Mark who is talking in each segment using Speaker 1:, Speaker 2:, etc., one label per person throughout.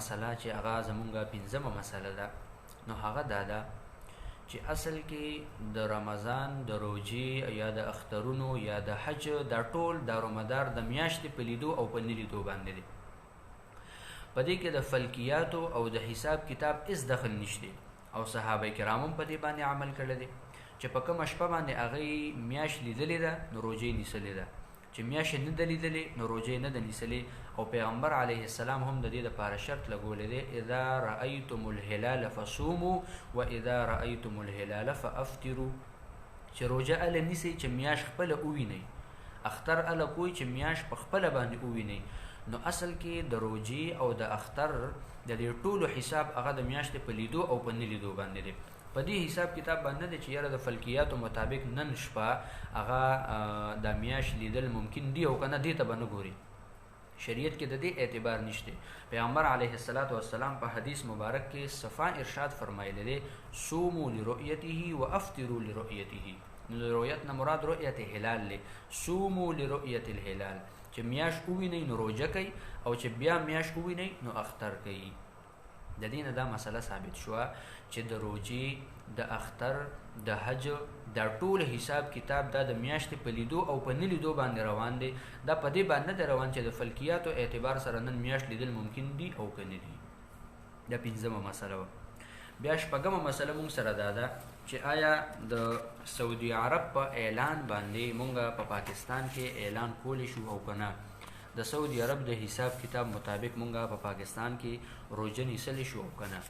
Speaker 1: مسله چې هغه زمونږه پنځمه مسله ده، نو هغه دا ده چې اصل کې د رمضان د روژې یا د اخترونو یا د حج دا ټول دارومدار د میاشتې په لیدو او په نه لیدو باندې دی. په دې کې د فلکیاتو او د حساب کتاب هیڅ دخل نشته او صحابه کرام هم په دې باندې عمل کړی دی چې په کومه شپه باندې هغوی میاشت لیدلې ده نو روژې نیسلې ده، چې میاشت نه ده لیدلې نو روژې نه ده نیسلې. او پیغمبر علیه السلام هم د دې دپاره شرط لګولی دی اذا رأیتم الهلال فصوموا و اذا رأیتم الهلال فافطروا، چې روژه اله نیسئ چې میاشت خپله ووینئ، اختر اله کوئ چې میاشت په خپله باندې ووینئ. نو اصل کې د روژې او د اختر د دې ټولو حساب هغه د میاشتې په لیدو او په نه لیدو باندې دی. په دې حساب کتاب باندې دی چې یاره د فلکیاتو مطابق نن شپه هغه د میاشت لیدل ممکن دی او که نه دې ته به نه ګوري. شریعت کې د دې اعتبار نشته. پیغمبر علیه السلام په حدیث مبارک کې صفا ارشاد فرمایلی دی صوموا لرؤیته و افطروا لرؤیته. نو د رؤیت نه مراد رؤیت هلال دی. صوموا لرؤیت الهلال، چې میاشت ووینئ نو روژه کوئ او چې بیا میاشت ووینئ نو اختر کوئ. د دې نه دا مسله ثابت شوه چې د روژې د اختر د حج دا ټول حساب کتاب دا د میاشتې په لیدو او په نه لیدو باندې روان دی. دا په دې باندې نه دی روان چې د فلکیاتو اعتبار سره نن میاشت لیدل ممکن دي او که نه دي. دا پنځمه مسله وه. بیا شپږمه مسله مونږ سره دا ده چې آیا د سعودي عرب په اعلان باندې مونږ په پاکستان کې اعلان کولی شو او که نه. د سعودي عرب د حساب کتاب مطابق مونږ په پاکستان کې روژه نیسلی شو او که نه.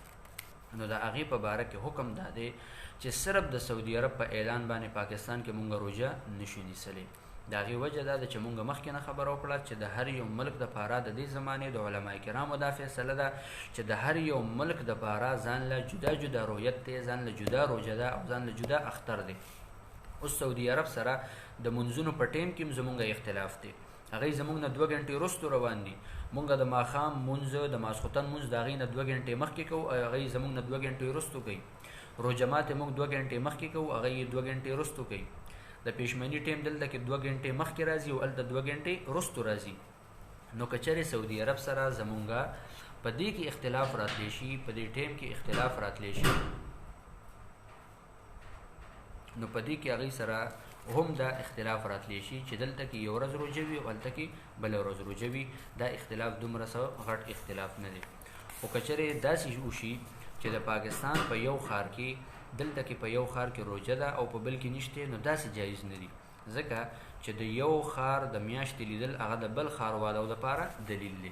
Speaker 1: نو د هغې په باره کې حکم دا دی چې صرف د سعودي عرب په اعلان باندې پاکستان کې مونږ روژه نشو نیسلی. د هغې وجه دا ده چې مونږ مخکې نه خبره وکړه چې د هر یو ملک دپاره د دې زمانې د علما کرامو دا فیصله ده چې د هر یو ملک دپاره ځان له جدا جدا رویت دی، ځان له جدا روژه ده او ځان له جدا اختر دی. اوس سعودي عرب سره د منځونو په ټیم کې هم زمونږ اختلاف دی. هغوی زمونږ نه 2 غنټې وروستو روان دي. مونږ د ماښام مونځ د ماسخوتن مونځ د هغوی نه 2 غنټې مخکې کوو، هغوی زمونږ نه 2 غنټې وروستو کوي. روژه ماتې مونږ 2 غنټې مخکې کوو، هغوی یې 2 غنټې وروستو کوي. د پیشمني ټیم دلته کې 2 غنټې مخکې راځي او هلته 2 غنټې وروستو راځي. نو که چېرې سعودي عرب سره زمونږ په دې کې اختلاف راتلی شي، په دې ټیم کې اختلاف راتلی شي، نو په دې کې هغوی سره هم دا اختلاف راتلی شي چې دلته کې یو ورځ روژه وي او هلته کې بله ورځ روژه وي. دا اختلاف دومره څه غټ اختلاف نه دی. خو که چېرې داسې وشي چې د پاکستان په یو ښار کې دلته کې په یو ښار کې روژه ده او په بل کې نشته، نو داسې جایز نه دي، ځکه چې د یو ښار د میاشتې لیدل هغه د بل ښاروالو دپاره دلیل دی.